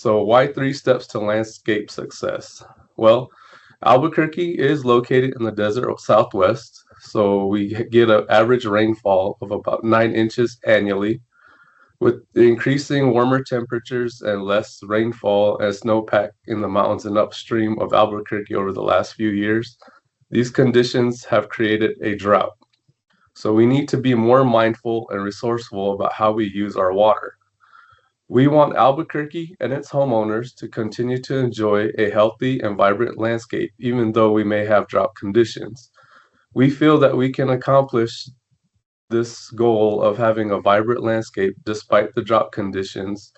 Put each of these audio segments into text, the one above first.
So why 3 steps to landscape success? Well, Albuquerque is located in the desert Southwest, so we get an average rainfall of about 9 inches annually. With the increasing warmer temperatures and less rainfall and snowpack in the mountains and upstream of Albuquerque over the last few years, these conditions have created a drought. So we need to be more mindful and resourceful about how we use our water. We want Albuquerque and its homeowners to continue to enjoy a healthy and vibrant landscape, even though we may have drought conditions. We feel that we can accomplish this goal of having a vibrant landscape despite the drought conditions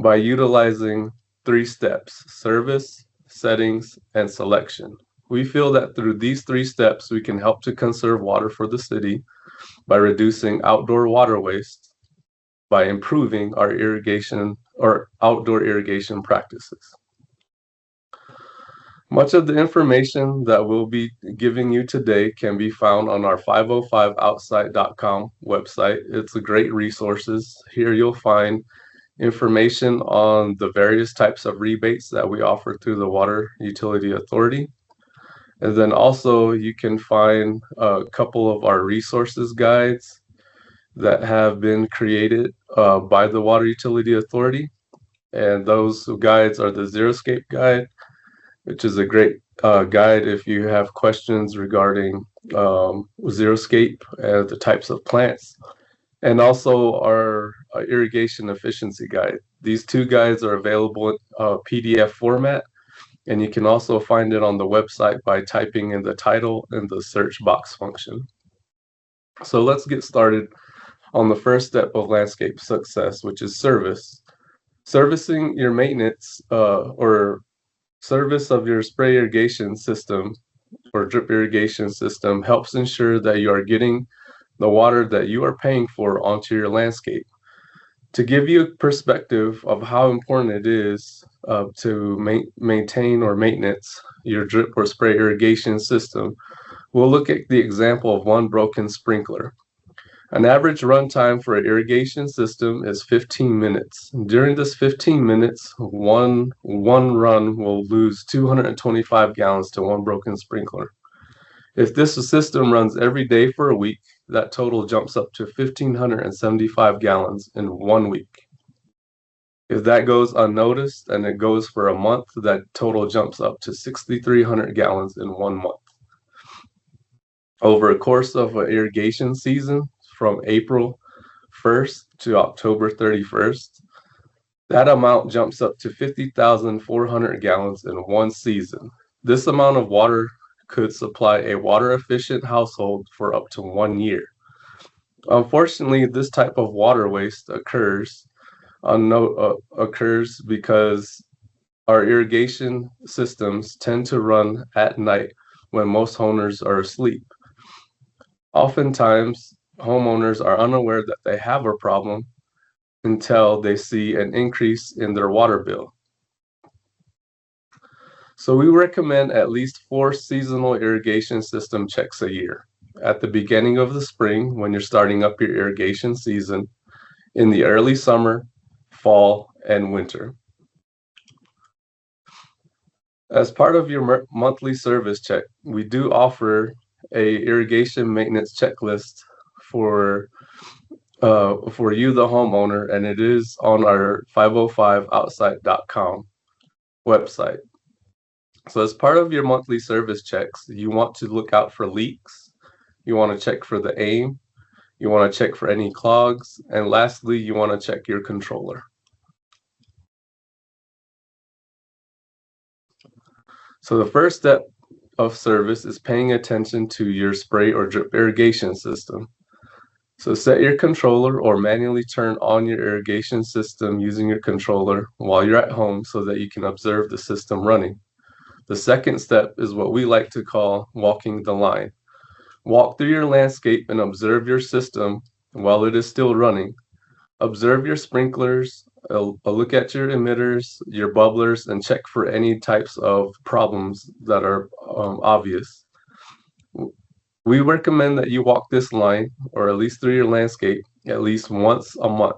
by utilizing 3 steps: service, settings, and selection. We feel that through these 3 steps, we can help to conserve water for the city by reducing outdoor water waste, by improving our irrigation or outdoor irrigation practices. Much of the information that we'll be giving you today can be found on our 505outside.com website. It's a great resources. Here you'll find information on the various types of rebates that we offer through the Water Utility Authority. And then also you can find a couple of our resources guides that have been created by the Water Utility Authority. And those guides are the Xeriscape Guide, which is a great guide if you have questions regarding Xeriscape and the types of plants, and also our irrigation efficiency guide. These 2 guides are available in PDF format, and you can also find it on the website by typing in the title in the search box function. So let's get started on the first step of landscape success, which is service. Servicing your maintenance or service of your spray irrigation system or drip irrigation system helps ensure that you are getting the water that you are paying for onto your landscape. To give you a perspective of how important it is to maintain or maintenance your drip or spray irrigation system, we'll look at the example of one broken sprinkler. An average runtime for an irrigation system is 15 minutes. During this 15 minutes, one run will lose 225 gallons to one broken sprinkler. If this system runs every day for a week, that total jumps up to 1,575 gallons in 1 week. If that goes unnoticed and it goes for a month, that total jumps up to 6,300 gallons in 1 month. Over a course of an irrigation season, from April 1st to October 31st, that amount jumps up to 50,400 gallons in 1 season. This amount of water could supply a water-efficient household for up to 1 year. Unfortunately, this type of water waste occurs because our irrigation systems tend to run at night when most owners are asleep. Oftentimes, homeowners are unaware that they have a problem until they see an increase in their water bill. So we recommend at least 4 seasonal irrigation system checks a year. At the beginning of the spring, when you're starting up your irrigation season, in the early summer, fall, and winter. As part of your monthly service check, we do offer a irrigation maintenance checklist for you, the homeowner, and it is on our 505outside.com website. So as part of your monthly service checks, you want to look out for leaks, you want to check for the aim, you want to check for any clogs, and lastly, you want to check your controller. So the first step of service is paying attention to your spray or drip irrigation system. So set your controller or manually turn on your irrigation system using your controller while you're at home so that you can observe the system running. The second step is what we like to call walking the line. Walk through your landscape and observe your system while it is still running. Observe your sprinklers, look at your emitters, your bubblers, and check for any types of problems that are obvious. We recommend that you walk this line, or at least through your landscape, at least once a month.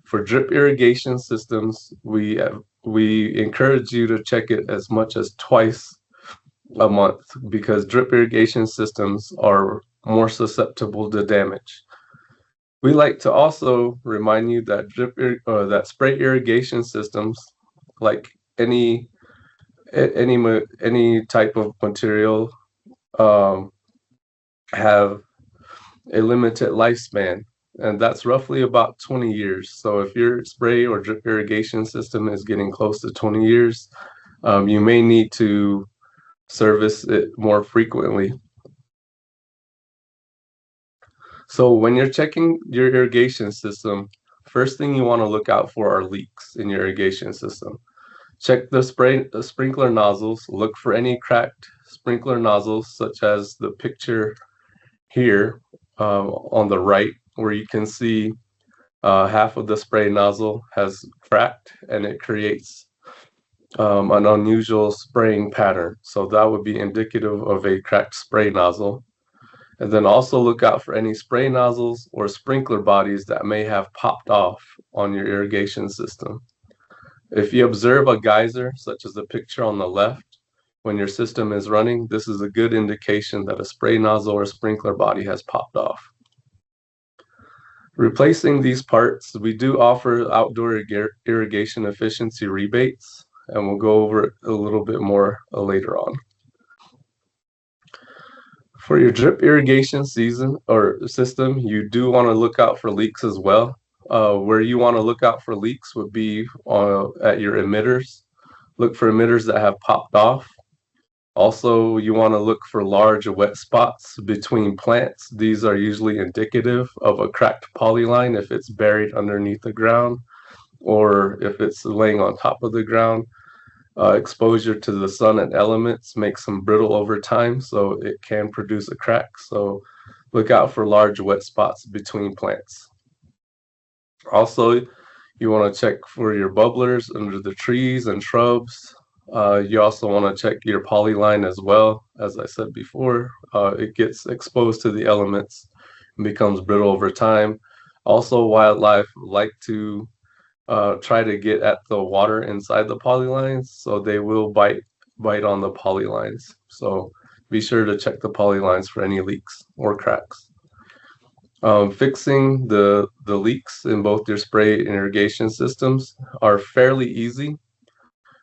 For drip irrigation systems, we we encourage you to check it as much as twice a month because drip irrigation systems are more susceptible to damage. We like to also remind you that that spray irrigation systems, like any any type of material, um, have a limited lifespan, and that's roughly about 20 years. So if your spray or drip irrigation system is getting close to 20 years, you may need to service it more frequently. So when you're checking your irrigation system, first thing you want to look out for are leaks in your irrigation system. Check the sprinkler nozzles. Look for any cracked sprinkler nozzles, such as the picture here on the right, where you can see half of the spray nozzle has cracked and it creates an unusual spraying pattern. So that would be indicative of a cracked spray nozzle. And then also look out for any spray nozzles or sprinkler bodies that may have popped off on your irrigation system. If you observe a geyser, such as the picture on the left, when your system is running, this is a good indication that a spray nozzle or sprinkler body has popped off. Replacing these parts, we do offer outdoor irrigation efficiency rebates, and we'll go over it a little bit more later on. For your drip irrigation season or system, you do want to look out for leaks as well. Where you want to look out for leaks would be at your emitters. Look for emitters that have popped off. Also, you want to look for large wet spots between plants. These are usually indicative of a cracked polyline if it's buried underneath the ground or if it's laying on top of the ground. Exposure to the sun and elements makes them brittle over time, so it can produce a crack. So look out for large wet spots between plants. Also, you want to check for your bubblers under the trees and shrubs. You also want to check your polyline as well. As I said before, it gets exposed to the elements and becomes brittle over time. Also, wildlife like to try to get at the water inside the polylines, so they will bite on the polylines. So be sure to check the polylines for any leaks or cracks. Fixing the leaks in both your spray and irrigation systems are fairly easy.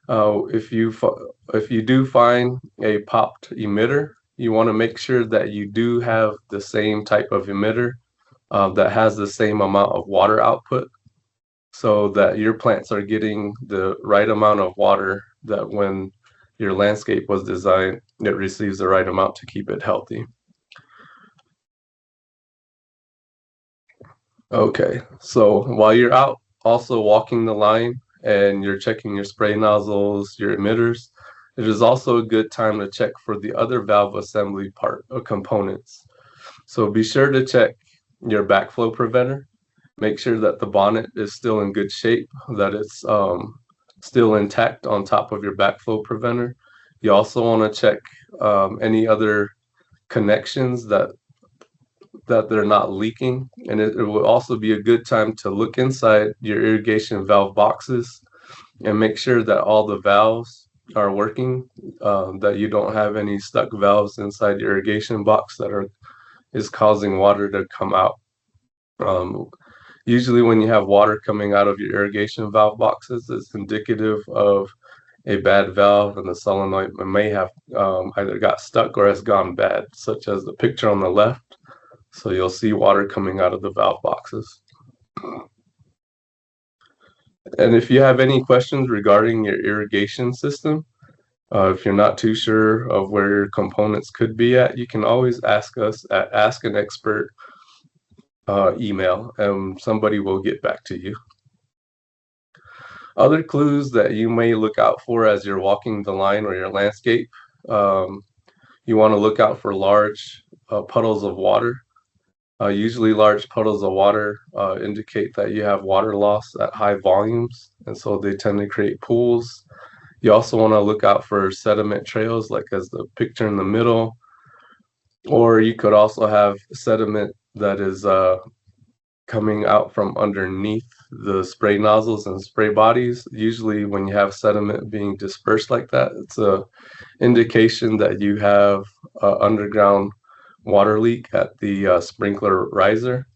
If you do find a popped emitter, you want to make sure that you do have the same type of emitter that has the same amount of water output, so that your plants are getting the right amount of water, that when your landscape was designed, it receives the right amount to keep it healthy. Okay, so while you're out also walking the line and you're checking your spray nozzles, your emitters, it is also a good time to check for the other valve assembly part or components. So be sure to check your backflow preventer. Make sure that the bonnet is still in good shape, that it's still intact on top of your backflow preventer. You also want to check any other connections that they're not leaking, and it will also be a good time to look inside your irrigation valve boxes and make sure that all the valves are working, that you don't have any stuck valves inside your irrigation box that is causing water to come out. Usually when you have water coming out of your irrigation valve boxes, it's indicative of a bad valve, and the solenoid may have either got stuck or has gone bad, such as the picture on the left. So you'll see water coming out of the valve boxes. And if you have any questions regarding your irrigation system, if you're not too sure of where your components could be at, you can always ask us at Ask an Expert email, and somebody will get back to you. Other clues that you may look out for as you're walking the line or your landscape, you want to look out for large puddles of water. Usually large puddles of water indicate that you have water loss at high volumes, and so they tend to create pools. You also want to look out for sediment trails, like as the picture in the middle, or you could also have sediment that is coming out from underneath the spray nozzles and spray bodies. Usually when you have sediment being dispersed like that, it's a indication that you have underground water leak at the sprinkler riser.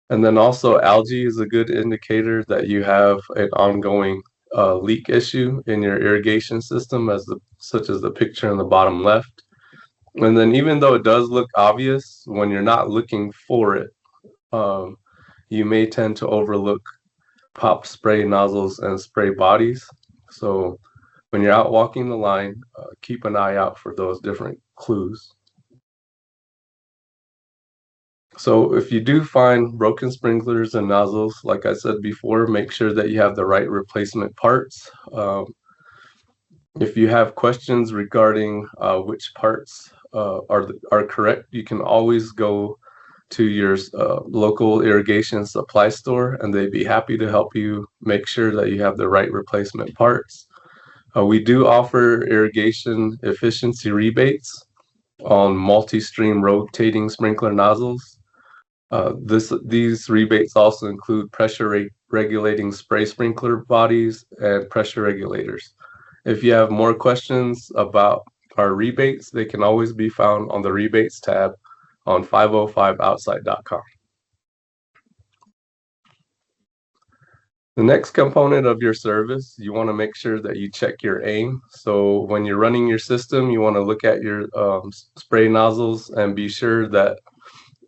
And then also algae is a good indicator that you have an ongoing leak issue in your irrigation system, such as the picture in the bottom left. And then even though it does look obvious, when you're not looking for it, um, you may tend to overlook pop spray nozzles and spray bodies. So when you're out walking the line, keep an eye out for those different clues. So if you do find broken sprinklers and nozzles, like I said before, make sure that you have the right replacement parts. If you have questions regarding which parts are correct, you can always go to your local irrigation supply store, and they'd be happy to help you make sure that you have the right replacement parts. We do offer irrigation efficiency rebates on multi-stream rotating sprinkler nozzles. These rebates also include pressure regulating spray sprinkler bodies and pressure regulators. If you have more questions about our rebates, they can always be found on the rebates tab on 505outside.com. The next component of your service, you want to make sure that you check your aim. So when you're running your system, you want to look at your spray nozzles and be sure that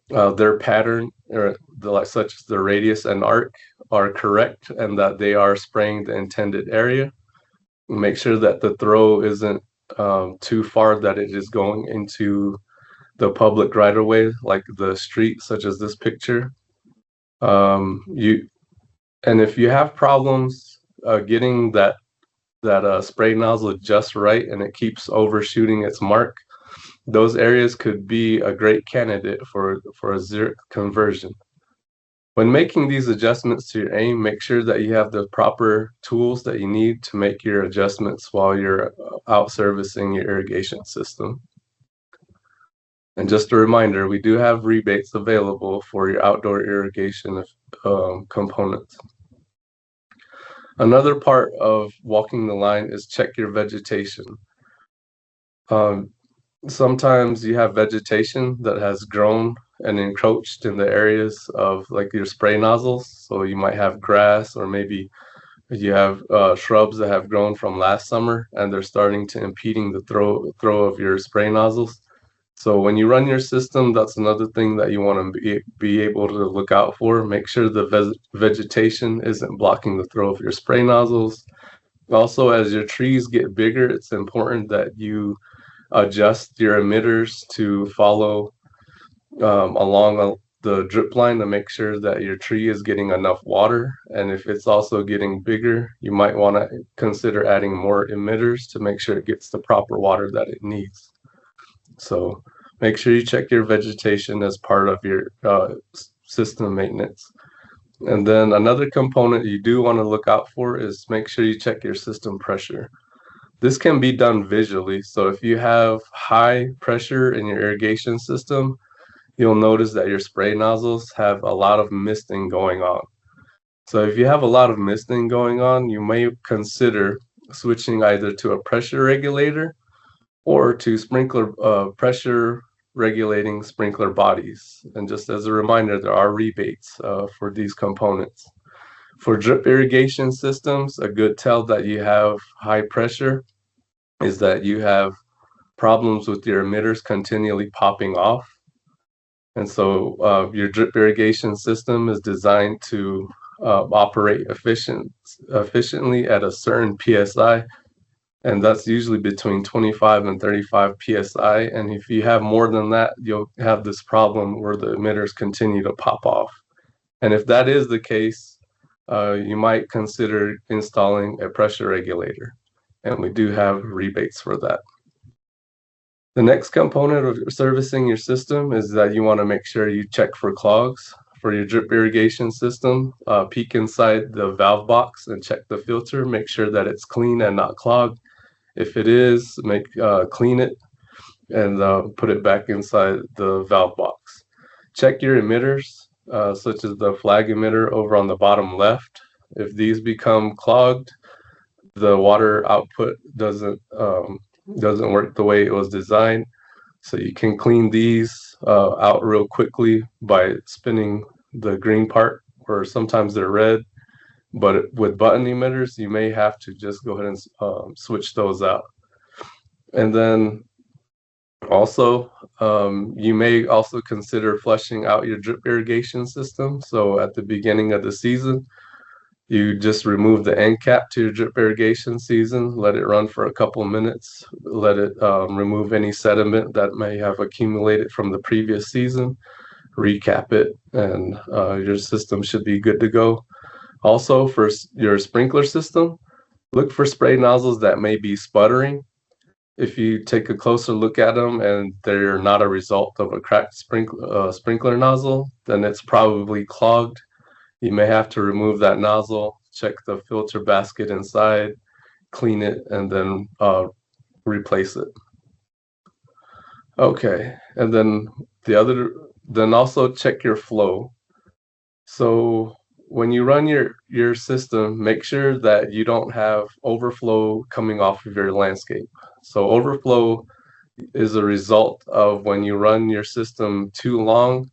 their pattern, such as the radius and arc, are correct and that they are spraying the intended area. Make sure that the throw isn't too far that it is going into the public right of way, like the street, such as this picture. And if you have problems getting that spray nozzle just right and it keeps overshooting its mark, those areas could be a great candidate for a zero conversion. When making these adjustments to your aim, make sure that you have the proper tools that you need to make your adjustments while you're out servicing your irrigation system. And just a reminder, we do have rebates available for your outdoor irrigation components. Another part of walking the line is check your vegetation. Sometimes you have vegetation that has grown and encroached in the areas of like your spray nozzles. So you might have grass, or maybe you have shrubs that have grown from last summer and they're starting to impeding the throw of your spray nozzles. So when you run your system, that's another thing that you want to be able to look out for. Make sure the vegetation isn't blocking the throw of your spray nozzles. Also, as your trees get bigger, it's important that you adjust your emitters to follow along the drip line to make sure that your tree is getting enough water. And if it's also getting bigger, you might want to consider adding more emitters to make sure it gets the proper water that it needs. So make sure you check your vegetation as part of your system maintenance. And then another component you do want to look out for is make sure you check your system pressure. This can be done visually. So if you have high pressure in your irrigation system, you'll notice that your spray nozzles have a lot of misting going on. So if you have a lot of misting going on, you may consider switching either to a pressure regulator or to sprinkler pressure regulating sprinkler bodies. And just as a reminder, there are rebates for these components. For drip irrigation systems, a good tell that you have high pressure is that you have problems with your emitters continually popping off. And so your drip irrigation system is designed to operate efficiently at a certain PSI, and that's usually between 25 and 35 PSI. And if you have more than that, you'll have this problem where the emitters continue to pop off. And if that is the case, you might consider installing a pressure regulator. And we do have rebates for that. The next component of servicing your system is that you want to make sure you check for clogs. For your drip irrigation system, peek inside the valve box and check the filter. Make sure that it's clean and not clogged. If it is, clean it and put it back inside the valve box. Check your emitters. such as the flag emitter over on the bottom left. If these become clogged, the water output doesn't work the way it was designed. So you can clean these out real quickly by spinning the green part, or sometimes they're red. But with button emitters, you may have to just go ahead and switch those out. And then also, you may also consider flushing out your drip irrigation system. So at the beginning of the season, you just remove the end cap to your drip irrigation season, let it run for a couple minutes, let it remove any sediment that may have accumulated from the previous season, recap it, and your system should be good to go. Also, for your sprinkler system, look for spray nozzles that may be sputtering. If you take a closer look at them and they're not a result of a cracked sprinkler nozzle, then it's probably clogged. You may have to remove that nozzle, check the filter basket inside, clean it, and then replace it. Okay, and then then also check your flow. So when you run your system, make sure that you don't have overflow coming off of your landscape. So overflow is a result of when you run your system too long,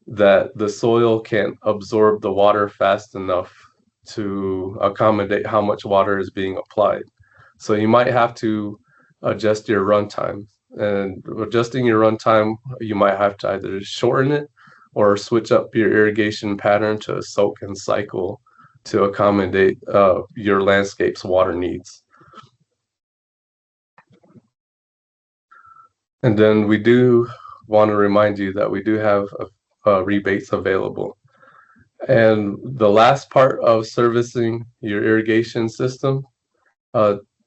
that the soil can't absorb the water fast enough to accommodate how much water is being applied. So you might have to adjust your runtime. And adjusting your runtime, you might have to either shorten it or switch up your irrigation pattern to a soak and cycle to accommodate your landscape's water needs. And then we do want to remind you that we do have rebates available. And the last part of servicing your irrigation system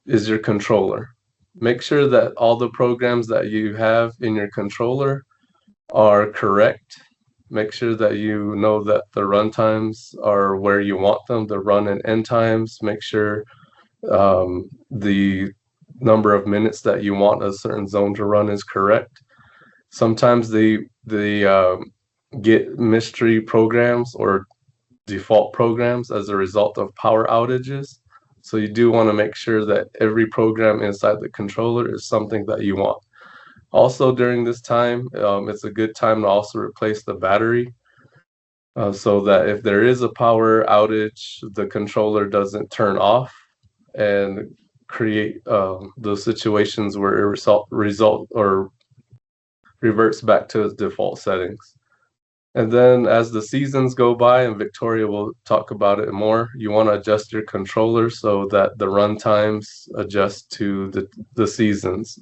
is your controller. Make sure that all the programs that you have in your controller are correct. Make sure that you know that the run times are where you want them, the run and end times. Make sure the number of minutes that you want a certain zone to run is correct. Sometimes they get mystery programs or default programs as a result of power outages. So you do want to make sure that every program inside the controller is something that you want. Also during this time, it's a good time to also replace the battery so that if there is a power outage, the controller doesn't turn off and create those situations where it result or reverts back to its default settings. And then as the seasons go by, and Victoria will talk about it more, you want to adjust your controller so that the run times adjust to the seasons.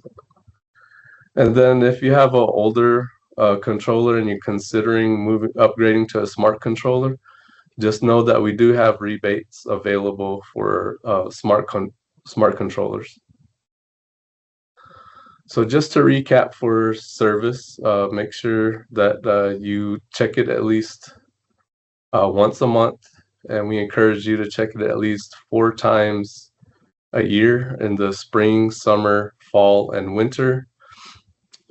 And then if you have an older controller and you're considering upgrading to a smart controller, just know that we do have rebates available for smart controllers. So just to recap for service, make sure that you check it at least once a month, and we encourage you to check it at least 4 times a year in the spring, summer, fall, and winter.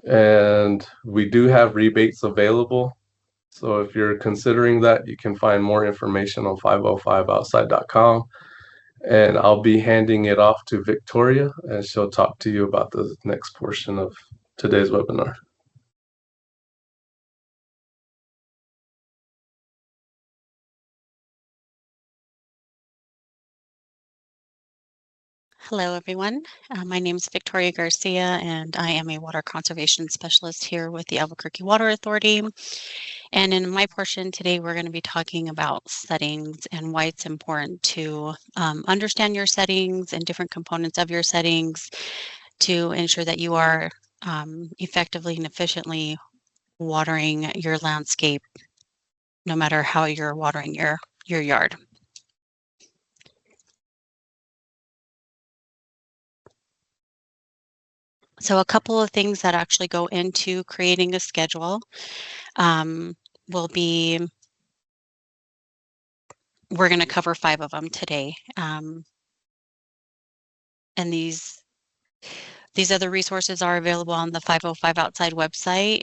And we do have rebates available. So if you're considering that, you can find more information on 505outside.com. And I'll be handing it off to Victoria, and she'll talk to you about the next portion of today's webinar. Hello, everyone. My name is Victoria Garcia, and I am a water conservation specialist here with the Albuquerque Water Authority. And in my portion today, we're going to be talking about settings and why it's important to understand your settings and different components of your settings to ensure that you are effectively and efficiently watering your landscape, no matter how you're watering your yard. So a couple of things that actually go into creating a schedule will be, we're going to cover 5 of them today. And these other resources are available on the 505 Outside website.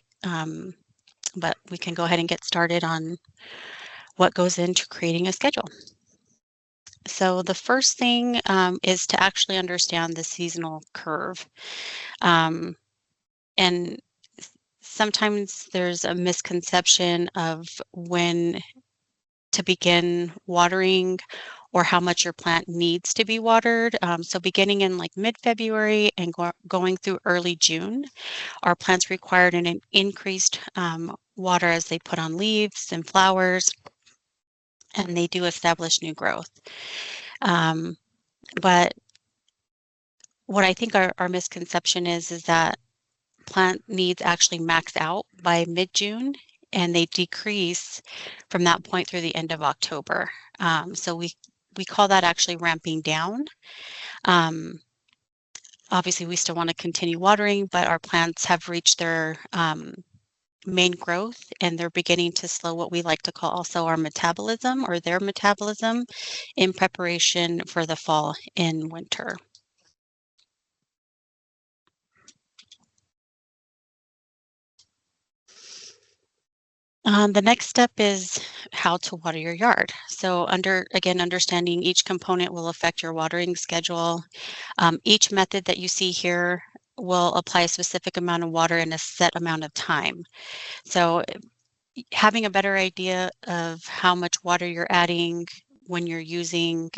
but we can go ahead and get started on what goes into creating a schedule. So the first thing is to actually understand the seasonal curve. Um, and sometimes there's a misconception of when to begin watering or how much your plant needs to be watered. So beginning in like mid-February and going through early June, our plants required an increased water as they put on leaves and flowers, and they do establish new growth. But what I think our misconception is that plant needs actually max out by mid-June, and they decrease from that point through the end of October. So we call that actually ramping down. Obviously, we still want to continue watering, but our plants have reached their main growth, and they're beginning to slow what we like to call also our metabolism or their metabolism in preparation for the fall and winter. The next step is how to water your yard. So understanding each component will affect your watering schedule. Each method that you see here will apply a specific amount of water in a set amount of time. So having a better idea of how much water you're adding when you're using,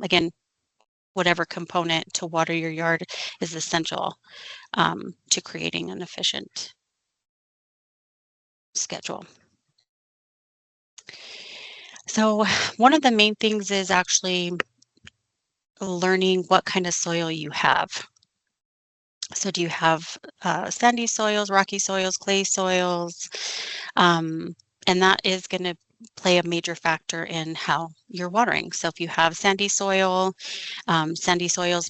again, whatever component to water your yard is essential to creating an efficient schedule. So one of the main things is actually learning what kind of soil you have. So do you have sandy soils, rocky soils, clay soils? And that is going to play a major factor in how you're watering. So if you have sandy soils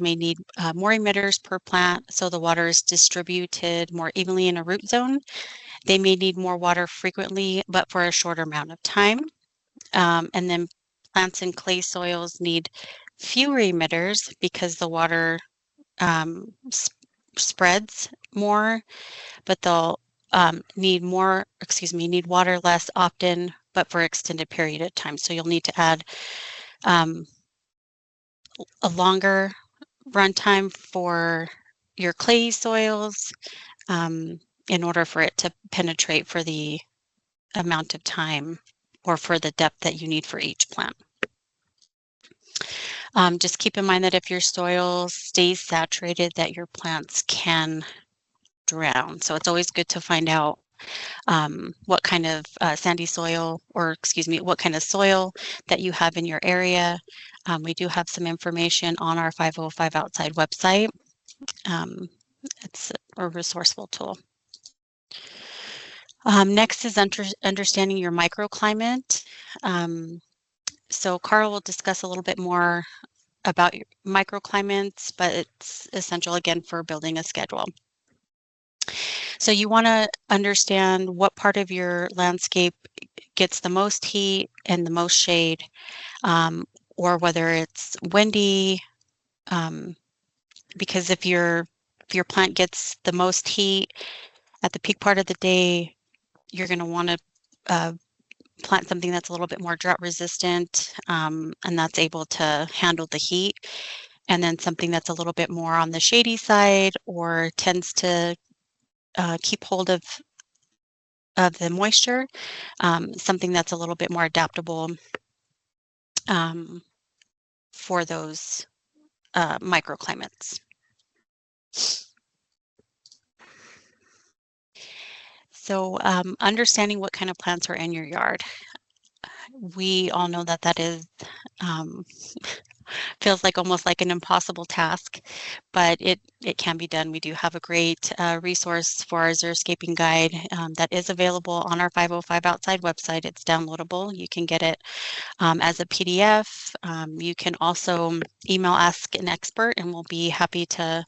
may need more emitters per plant, so the water is distributed more evenly in a root zone. They may need more water frequently, but for a shorter amount of time. And then plants in clay soils need fewer emitters because the water spreads more, but they'll need water less often, but for extended period of time. So you'll need to add a longer runtime for your clay soils in order for it to penetrate for the amount of time or for the depth that you need for each plant. Just keep in mind that if your soil stays saturated, that your plants can drown. So it's always good to find out what kind of sandy soil, or what kind of soil that you have in your area. We do have some information on our 505 Outside website. It's a resourceful tool. Next is understanding your microclimate. So Carl will discuss a little bit more about microclimates, but it's essential again for building a schedule. So you want to understand what part of your landscape gets the most heat and the most shade, or whether it's windy, because if your plant gets the most heat at the peak part of the day, you're going to want to plant something that's a little bit more drought resistant, and that's able to handle the heat. And then something that's a little bit more on the shady side or tends to keep hold of the moisture, something that's a little bit more adaptable for those microclimates. So understanding what kind of plants are in your yard. We all know that is feels like almost like an impossible task, but it can be done. We do have a great resource for our xeriscaping guide that is available on our 505 Outside website. It's downloadable. You can get it as a PDF. You can also email Ask an Expert, and we'll be happy to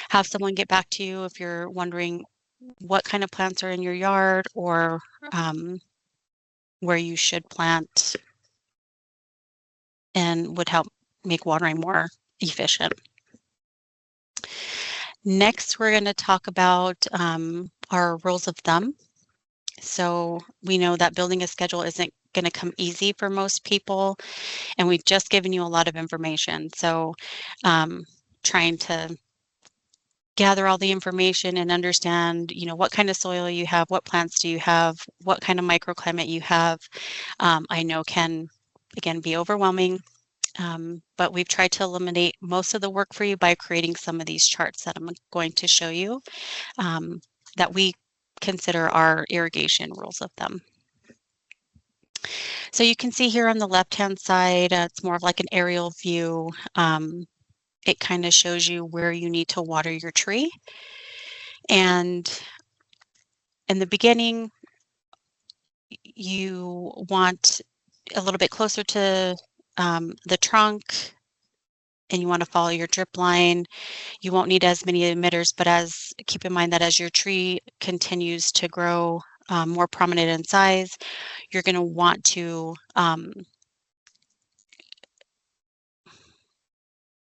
have someone get back to you if you're wondering what kind of plants are in your yard or where you should plant and would help make watering more efficient. Next, we're going to talk about our rules of thumb. So we know that building a schedule isn't going to come easy for most people, and we've just given you a lot of information. So trying to gather all the information and understand, what kind of soil you have, what plants do you have, what kind of microclimate you have, I know can, again, be overwhelming. But we've tried to eliminate most of the work for you by creating some of these charts that I'm going to show you um, that we consider our irrigation rules of thumb. So you can see here on the left-hand side, it's more of like an aerial view. It kind of shows you where you need to water your tree. And in the beginning, you want a little bit closer to the trunk, and you want to follow your drip line. You won't need as many emitters, but keep in mind that as your tree continues to grow more prominent in size, you're going to want to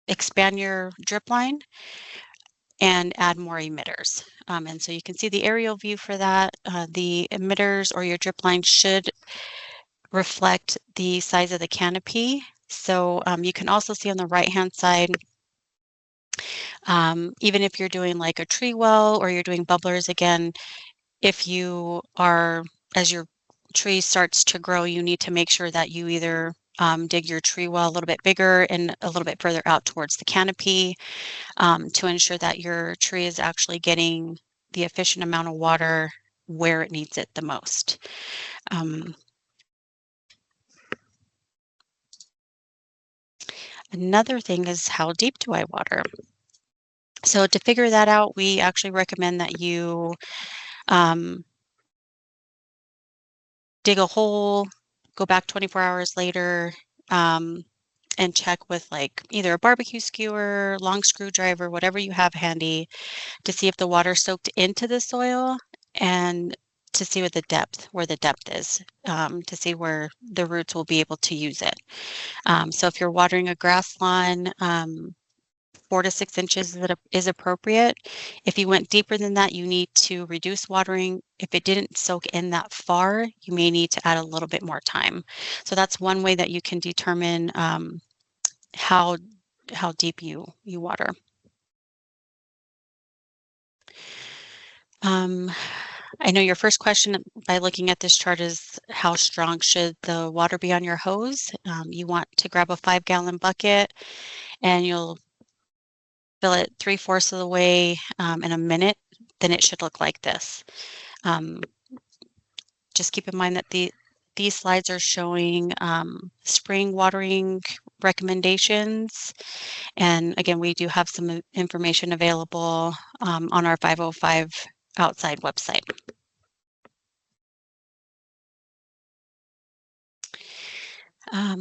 expand your drip line and add more emitters. And so you can see the aerial view for that. The emitters or your drip line should reflect the size of the canopy. So you can also see on the right-hand side, even if you're doing like a tree well or you're doing bubblers, again, if you are, as your tree starts to grow, you need to make sure that you either dig your tree well a little bit bigger and a little bit further out towards the canopy to ensure that your tree is actually getting the efficient amount of water where it needs it the most. Another thing is, how deep do I water? So to figure that out, we actually recommend that you dig a hole, go back 24 hours later, and check with like either a barbecue skewer, long screwdriver, whatever you have handy, to see if the water soaked into the soil and to see where the depth is, to see where the roots will be able to use it. So if you're watering a grass lawn, 4 to 6 inches is appropriate. If you went deeper than that, you need to reduce watering. If it didn't soak in that far, you may need to add a little bit more time. So that's one way that you can determine how deep you water. I know your first question by looking at this chart is, how strong should the water be on your hose? You want to grab a 5-gallon bucket and you'll fill it 3/4 of the way in a minute. Then it should look like this. Just keep in mind that these slides are showing spring watering recommendations. And again, we do have some information available on our 505 outside website.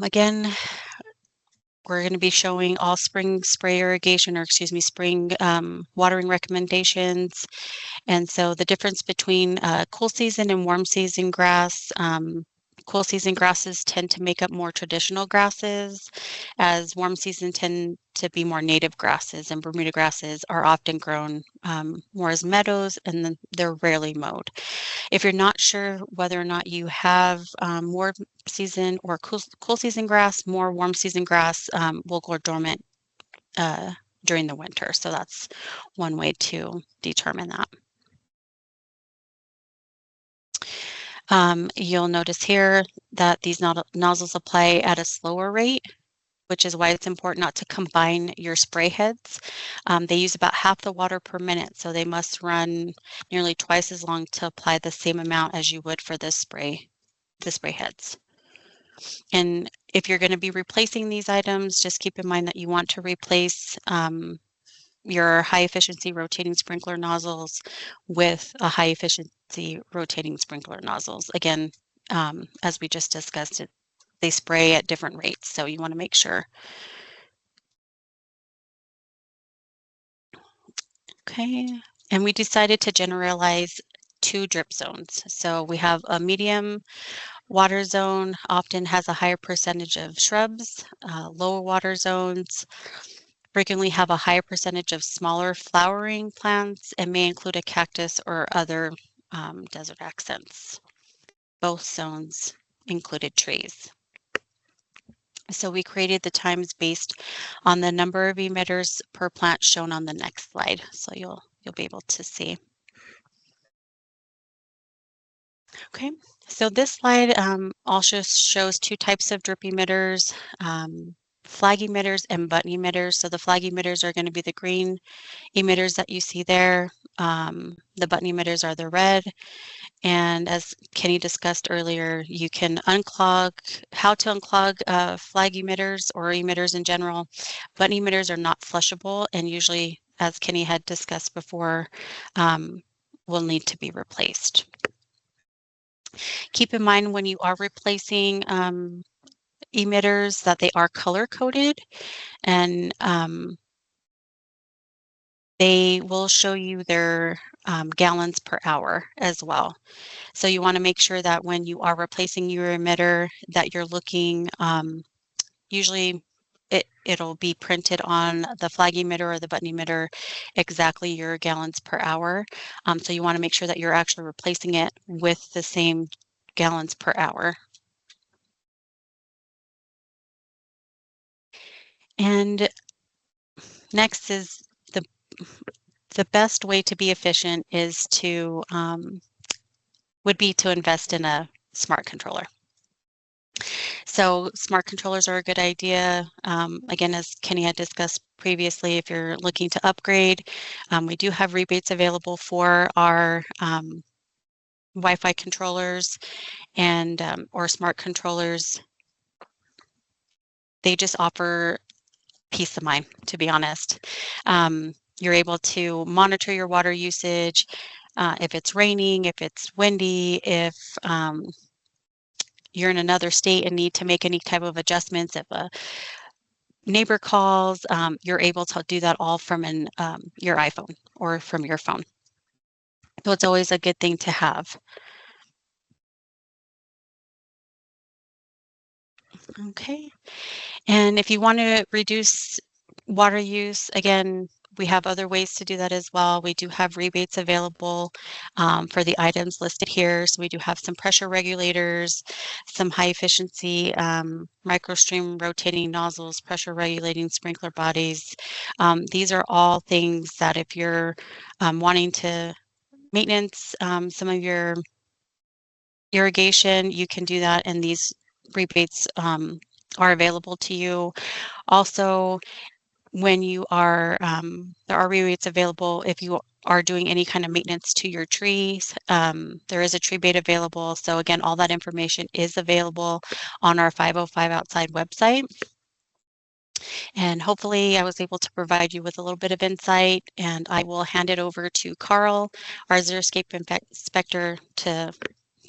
Again, we're going to be showing all spring spray irrigation, or excuse me, spring watering recommendations. And so the difference between cool season and warm season grass, cool season grasses tend to make up more traditional grasses, as warm season tend to be more native grasses, and Bermuda grasses are often grown more as meadows, and then they're rarely mowed. If you're not sure whether or not you have warm season or cool season grass, more warm season grass will go dormant during the winter. So that's one way to determine that. You'll notice here that these nozzles apply at a slower rate, which is why it's important not to combine your spray heads. They use about half the water per minute, so they must run nearly twice as long to apply the same amount as you would for the spray heads. And if you're going to be replacing these items, just keep in mind that you want to replace your high efficiency rotating sprinkler nozzles with a high efficiency rotating sprinkler nozzles. Again, as we just discussed, they spray at different rates, so you want to make sure. Okay, and we decided to generalize 2 drip zones. So we have a medium water zone, often has a higher percentage of shrubs. Lower water zones frequently have a higher percentage of smaller flowering plants and may include a cactus or other desert accents. Both zones included trees. So we created the times based on the number of emitters per plant shown on the next slide. So you'll be able to see. Okay, so this slide also shows two types of drip emitters, flag emitters and button emitters. So the flag emitters are going to be the green emitters that you see there. The button emitters are the red. And as Kenny discussed earlier, you can unclog, how to unclog flag emitters or emitters in general. Button emitters are not flushable and usually, as Kenny had discussed before, will need to be replaced. Keep in mind when you are replacing emitters that they are color coded, and they will show you their gallons per hour as well. So you want to make sure that when you are replacing your emitter that you're looking, usually it'll be printed on the flag emitter or the button emitter exactly your gallons per hour. So you want to make sure that you're actually replacing it with the same gallons per hour. And next is the best way to be efficient is to would be to invest in a smart controller. So smart controllers are a good idea. Again, as Kenny had discussed previously, if you're looking to upgrade, we do have rebates available for our Wi-Fi controllers and or smart controllers. They just offer peace of mind, to be honest. You're able to monitor your water usage, if it's raining, if it's windy, if you're in another state and need to make any type of adjustments, if a neighbor calls, you're able to do that all from your iPhone or from your phone. So it's always a good thing to have. Okay. And if you want to reduce water use, again, we have other ways to do that as well. We do have rebates available for the items listed here. So we do have some pressure regulators, some high efficiency microstream rotating nozzles, pressure regulating sprinkler bodies. These are all things that if you're wanting to maintenance some of your irrigation, you can do that, and these rebates are available to you. Also, when you are, there are rebates available if you are doing any kind of maintenance to your trees. There is a tree rebate available. So again, all that information is available on our 505 Outside website. And hopefully I was able to provide you with a little bit of insight, and I will hand it over to Carl, our xeriscape inspector, to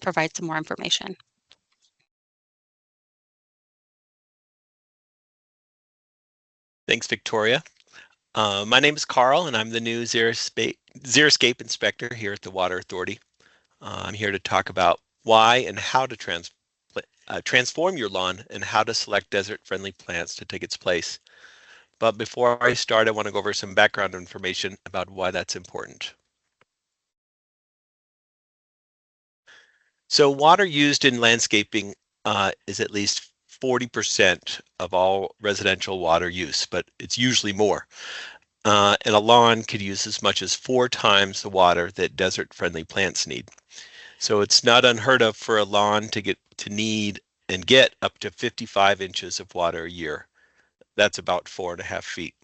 provide some more information. Thanks, Victoria. My name is Carl, and I'm the new xeriscape inspector here at the Water Authority. I'm here to talk about why and how to transform your lawn and how to select desert-friendly plants to take its place. But before I start, I want to go over some background information about why that's important. So water used in landscaping is at least 40% of all residential water use, but it's usually more. And a lawn could use as much as 4 times the water that desert-friendly plants need. So it's not unheard of for a lawn to need and get up to 55 inches of water a year. That's about 4.5 feet.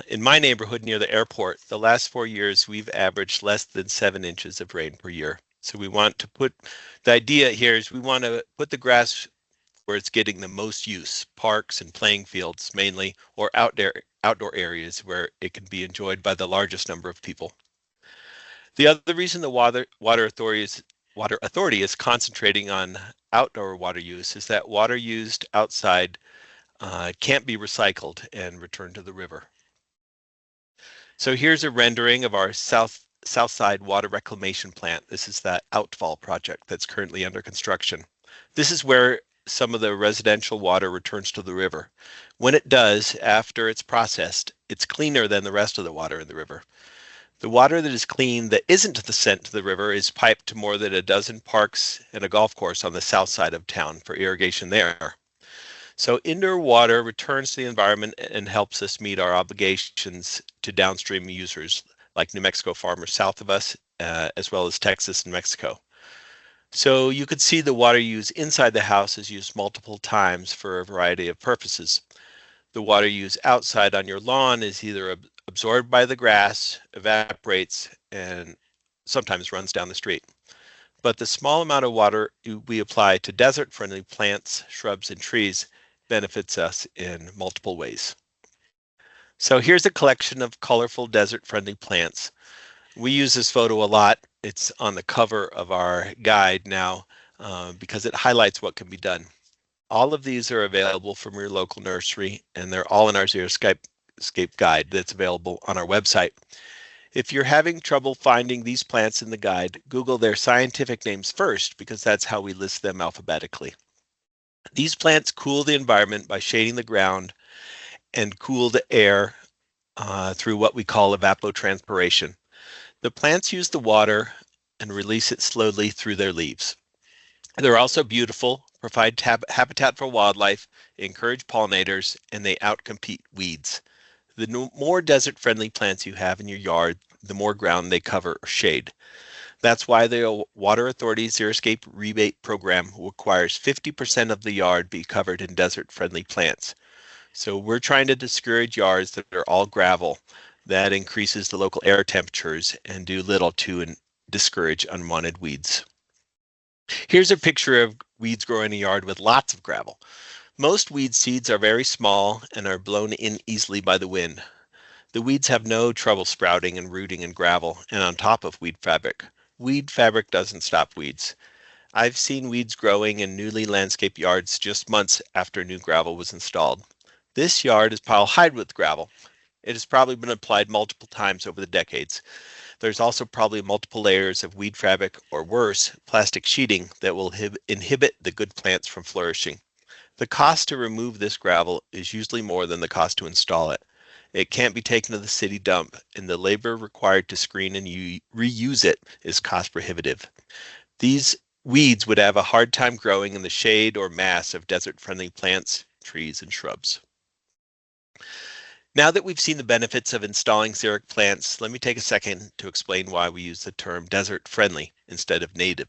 In my neighborhood near the airport, the last 4 years we've averaged less than 7 inches of rain per year. So we want to the idea here is we want to put the grass where it's getting the most use, parks and playing fields mainly, or outdoor areas where it can be enjoyed by the largest number of people. The other reason the Water Authority is concentrating on outdoor water use is that water used outside can't be recycled and returned to the river. So here's a rendering of our Southside Water Reclamation Plant. This is that Outfall project that's currently under construction. This is where some of the residential water returns to the river. When it does, after it's processed, it's cleaner than the rest of the water in the river. The water that is clean that isn't sent to the river is piped to more than a dozen parks and a golf course on the south side of town for irrigation there. So indoor water returns to the environment and helps us meet our obligations to downstream users like New Mexico farmers south of us, as well as Texas and Mexico. So you could see the water used inside the house is used multiple times for a variety of purposes. The water used outside on your lawn is either absorbed by the grass, evaporates, and sometimes runs down the street. But the small amount of water we apply to desert-friendly plants, shrubs, and trees benefits us in multiple ways. So here's a collection of colorful desert-friendly plants. We use this photo a lot. It's on the cover of our guide now because it highlights what can be done. All of these are available from your local nursery, and they're all in our Xeriscape guide that's available on our website. If you're having trouble finding these plants in the guide, Google their scientific names first because that's how we list them alphabetically. These plants cool the environment by shading the ground and cool the air through what we call evapotranspiration. The plants use the water and release it slowly through their leaves. They're also beautiful, provide habitat for wildlife, encourage pollinators, and they outcompete weeds. The more desert-friendly plants you have in your yard, the more ground they cover or shade. That's why the Water Authority's Xeriscape rebate program requires 50% of the yard be covered in desert-friendly plants. So we're trying to discourage yards that are all gravel. That increases the local air temperatures and do little to discourage unwanted weeds. Here's a picture of weeds growing in a yard with lots of gravel. Most weed seeds are very small and are blown in easily by the wind. The weeds have no trouble sprouting and rooting in gravel and on top of weed fabric. Weed fabric doesn't stop weeds. I've seen weeds growing in newly landscaped yards just months after new gravel was installed. This yard is piled high with gravel. It has probably been applied multiple times over the decades. There's also probably multiple layers of weed fabric or worse, plastic sheeting that will inhibit the good plants from flourishing. The cost to remove this gravel is usually more than the cost to install it. It can't be taken to the city dump, and the labor required to screen and reuse it is cost prohibitive. These weeds would have a hard time growing in the shade or mass of desert-friendly plants, trees, and shrubs. Now that we've seen the benefits of installing xeric plants, let me take a second to explain why we use the term desert-friendly instead of native.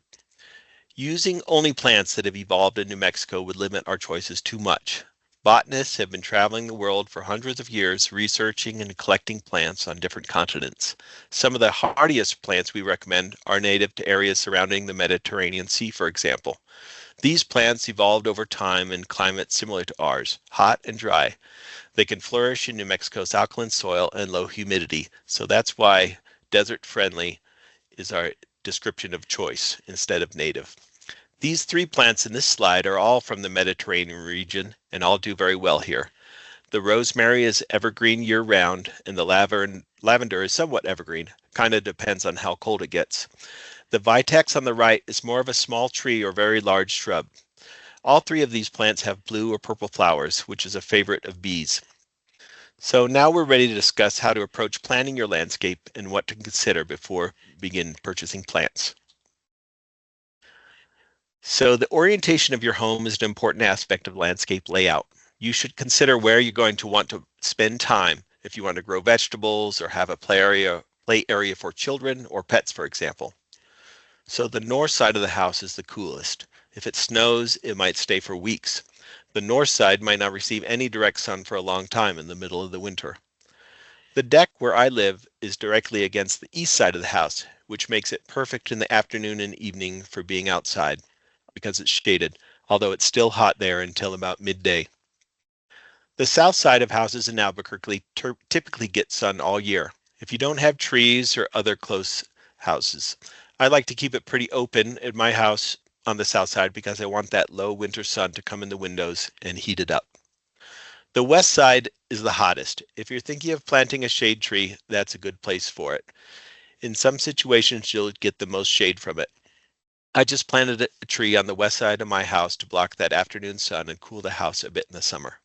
Using only plants that have evolved in New Mexico would limit our choices too much. Botanists have been traveling the world for hundreds of years researching and collecting plants on different continents. Some of the hardiest plants we recommend are native to areas surrounding the Mediterranean Sea, for example. These plants evolved over time in climates similar to ours, hot and dry. They can flourish in New Mexico's alkaline soil and low humidity, so that's why desert-friendly is our description of choice instead of native. These three plants in this slide are all from the Mediterranean region and all do very well here. The rosemary is evergreen year-round, and the lavender is somewhat evergreen, kind of depends on how cold it gets. The vitex on the right is more of a small tree or very large shrub. All three of these plants have blue or purple flowers, which is a favorite of bees. So now we're ready to discuss how to approach planning your landscape and what to consider before begin purchasing plants. So the orientation of your home is an important aspect of landscape layout. You should consider where you're going to want to spend time if you want to grow vegetables or have a play area for children or pets, for example. So the north side of the house is the coolest. If it snows, it might stay for weeks. The north side might not receive any direct sun for a long time in the middle of the winter. The deck where I live is directly against the east side of the house, which makes it perfect in the afternoon and evening for being outside because it's shaded, although it's still hot there until about midday. The south side of houses in Albuquerque typically get sun all year. If you don't have trees or other close houses, I like to keep it pretty open at my house on the south side because I want that low winter sun to come in the windows and heat it up. The west side is the hottest. If you're thinking of planting a shade tree, that's a good place for it. In some situations, you'll get the most shade from it. I just planted a tree on the west side of my house to block that afternoon sun and cool the house a bit in the summer.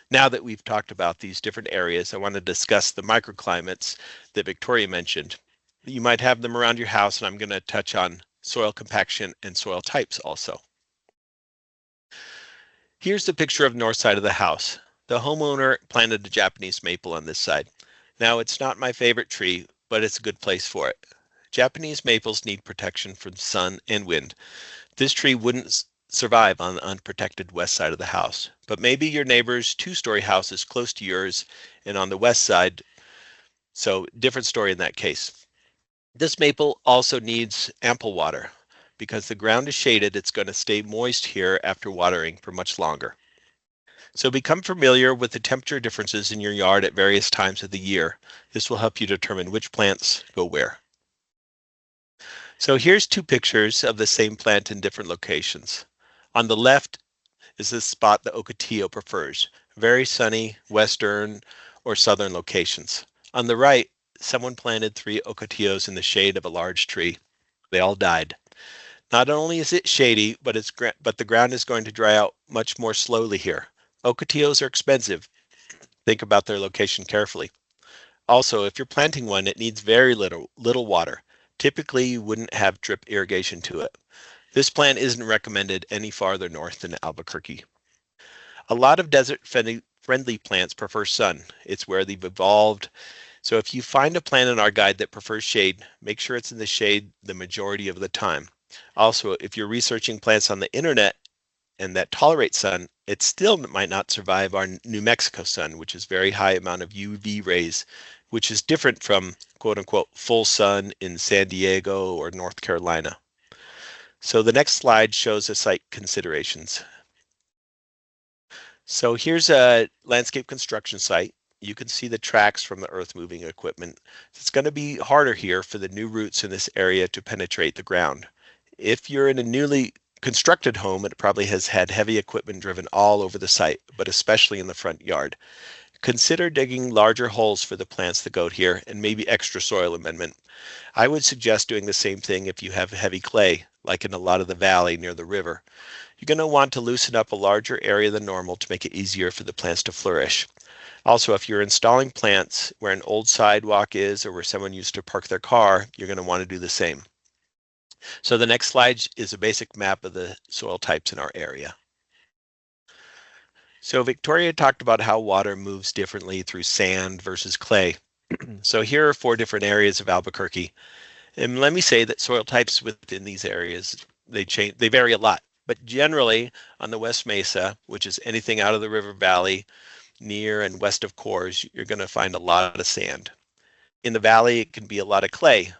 Now that we've talked about these different areas, I want to discuss the microclimates that Victoria mentioned. You might have them around your house, and I'm going to touch on soil compaction and soil types also. Here's the picture of the north side of the house. The homeowner planted a Japanese maple on this side. Now, it's not my favorite tree, but it's a good place for it. Japanese maples need protection from sun and wind. This tree wouldn't survive on the unprotected west side of the house, but maybe your neighbor's two-story house is close to yours and on the west side, so different story in that case. This maple also needs ample water. Because the ground is shaded, it's going to stay moist here after watering for much longer. So become familiar with the temperature differences in your yard at various times of the year. This will help you determine which plants go where. So here's two pictures of the same plant in different locations. On the left is the spot that Ocotillo prefers, very sunny western or southern locations. On the right, someone planted 3 Ocotillos in the shade of a large tree. They all died. Not only is it shady, but the ground is going to dry out much more slowly here. Ocotillos are expensive. Think about their location carefully. Also, if you're planting one, it needs very little water. Typically, you wouldn't have drip irrigation to it. This plant isn't recommended any farther north than Albuquerque. A lot of desert-friendly plants prefer sun. It's where they've evolved. So if you find a plant in our guide that prefers shade, make sure it's in the shade the majority of the time. Also, if you're researching plants on the internet and that tolerate sun, it still might not survive our New Mexico sun, which is very high amount of UV rays, which is different from quote unquote full sun in San Diego or North Carolina. So the next slide shows the site considerations. So here's a landscape construction site. You can see the tracks from the earth moving equipment. It's going to be harder here for the new roots in this area to penetrate the ground. If you're in a newly constructed home, it probably has had heavy equipment driven all over the site, but especially in the front yard. Consider digging larger holes for the plants that go here and maybe extra soil amendment. I would suggest doing the same thing if you have heavy clay, like in a lot of the valley near the river. You're going to want to loosen up a larger area than normal to make it easier for the plants to flourish. Also, if you're installing plants where an old sidewalk is or where someone used to park their car, you're going to want to do the same. So the next slide is a basic map of the soil types in our area. So Victoria talked about how water moves differently through sand versus clay. So here are 4 different areas of Albuquerque. And let me say that soil types within these areas, they vary a lot. But generally on the West Mesa, which is anything out of the river valley, near and west of Coors, you're going to find a lot of sand. In the valley, it can be a lot of clay.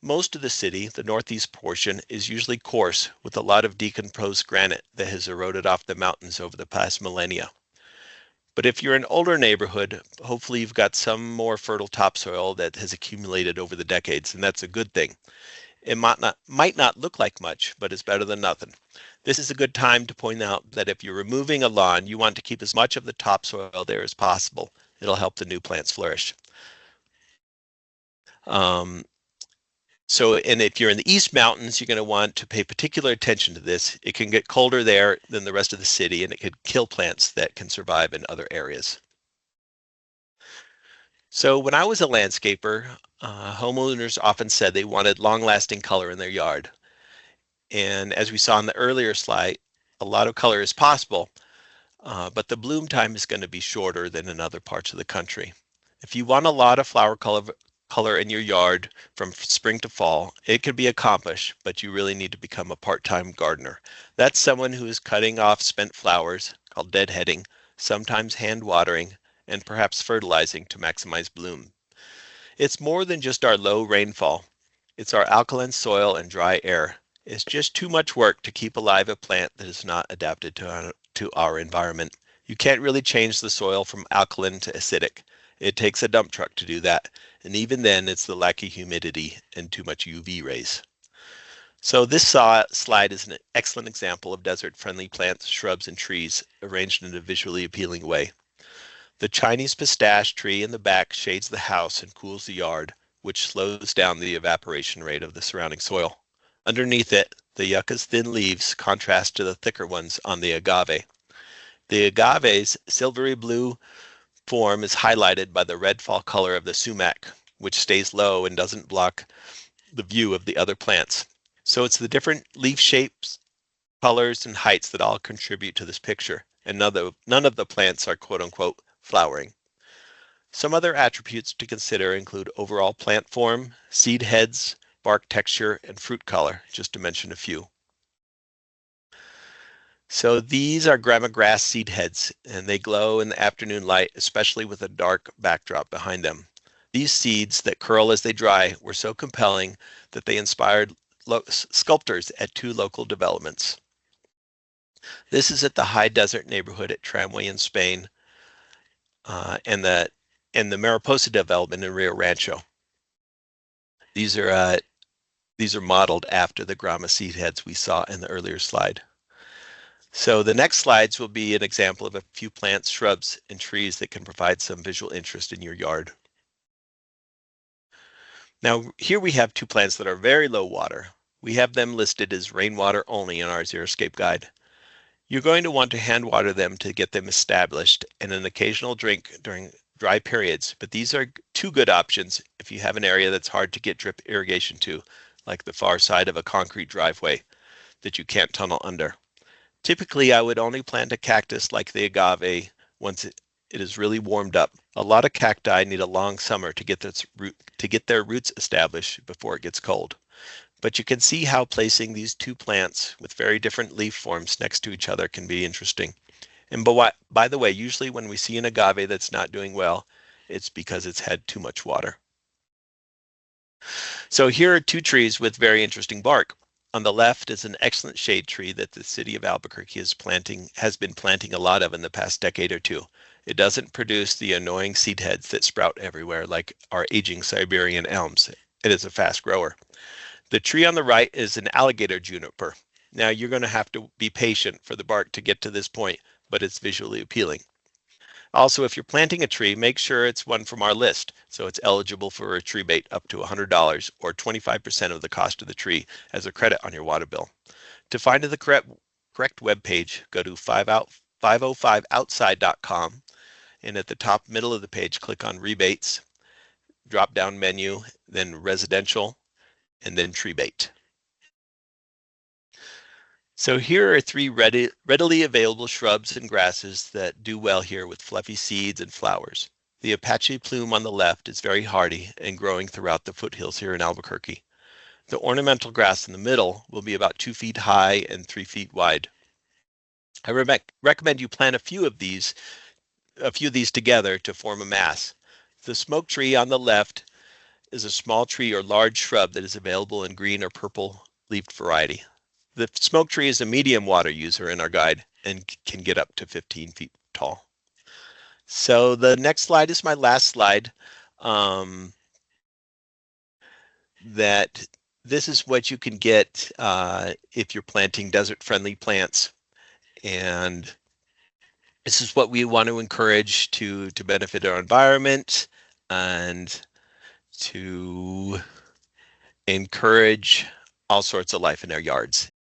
Most of the city, the northeast portion, is usually coarse with a lot of decomposed granite that has eroded off the mountains over the past millennia. But if you're an older neighborhood, hopefully you've got some more fertile topsoil that has accumulated over the decades, and that's a good thing. It might not look like much, but it's better than nothing. This is a good time to point out that if you're removing a lawn, you want to keep as much of the topsoil there as possible. It'll help the new plants flourish. And if you're in the East Mountains, you're going to want to pay particular attention to this. It can get colder there than the rest of the city, and it could kill plants that can survive in other areas. So when I was a landscaper, homeowners often said they wanted long-lasting color in their yard. And as we saw in the earlier slide, a lot of color is possible, but the bloom time is going to be shorter than in other parts of the country. If you want a lot of flower color in your yard from spring to fall, it can be accomplished, but you really need to become a part-time gardener. That's someone who is cutting off spent flowers, called deadheading, sometimes hand watering, and perhaps fertilizing to maximize bloom. It's more than just our low rainfall. It's our alkaline soil and dry air. It's just too much work to keep alive a plant that is not adapted to our environment. You can't really change the soil from alkaline to acidic. It takes a dump truck to do that. And even then, it's the lack of humidity and too much UV rays. So this slide is an excellent example of desert-friendly plants, shrubs, and trees arranged in a visually appealing way. The Chinese pistache tree in the back shades the house and cools the yard, which slows down the evaporation rate of the surrounding soil. Underneath it, the yucca's thin leaves contrast to the thicker ones on the agave. The agave's silvery blue form is highlighted by the red fall color of the sumac, which stays low and doesn't block the view of the other plants. So it's the different leaf shapes, colors, and heights that all contribute to this picture, and none of the plants are quote unquote flowering. Some other attributes to consider include overall plant form, seed heads, bark texture, and fruit color, just to mention a few. So these are grama grass seed heads, and they glow in the afternoon light, especially with a dark backdrop behind them. These seeds that curl as they dry were so compelling that they inspired sculptors at 2 local developments. This is at the High Desert neighborhood at Tramway in Spain, and the Mariposa development in Rio Rancho. These are modeled after the grama seed heads we saw in the earlier slide. So the next slides will be an example of a few plants, shrubs, and trees that can provide some visual interest in your yard. Now, here we have 2 plants that are very low water. We have them listed as rainwater only in our Xeriscape guide. You're going to want to hand water them to get them established and an occasional drink during dry periods, but these are 2 good options if you have an area that's hard to get drip irrigation to, like the far side of a concrete driveway that you can't tunnel under. Typically, I would only plant a cactus like the agave once it is really warmed up. A lot of cacti need a long summer to get their roots established before it gets cold. But you can see how placing these 2 plants with very different leaf forms next to each other can be interesting. And by the way, usually when we see an agave that's not doing well, it's because it's had too much water. So here are 2 trees with very interesting bark. On the left is an excellent shade tree that the city of Albuquerque has been planting a lot of in the past decade or 2. It doesn't produce the annoying seed heads that sprout everywhere like our aging Siberian elms. It is a fast grower. The tree on the right is an alligator juniper. Now you're going to have to be patient for the bark to get to this point, but it's visually appealing. Also, if you're planting a tree, make sure it's one from our list, so it's eligible for a tree bait up to $100 or 25% of the cost of the tree as a credit on your water bill. To find the correct web page, go to 505outside.com, and at the top middle of the page, click on Rebates, drop-down menu, then Residential, and then Tree Bait. So here are 3 readily available shrubs and grasses that do well here with fluffy seeds and flowers. The Apache plume on the left is very hardy and growing throughout the foothills here in Albuquerque. The ornamental grass in the middle will be about 2 feet high and 3 feet wide. I recommend you plant a few of these together to form a mass. The smoke tree on the left is a small tree or large shrub that is available in green or purple leafed variety. The smoke tree is a medium water user in our guide and can get up to 15 feet tall. So the next slide is my last slide. That this is what you can get if you're planting desert-friendly plants. And this is what we want to encourage to benefit our environment and to encourage all sorts of life in our yards.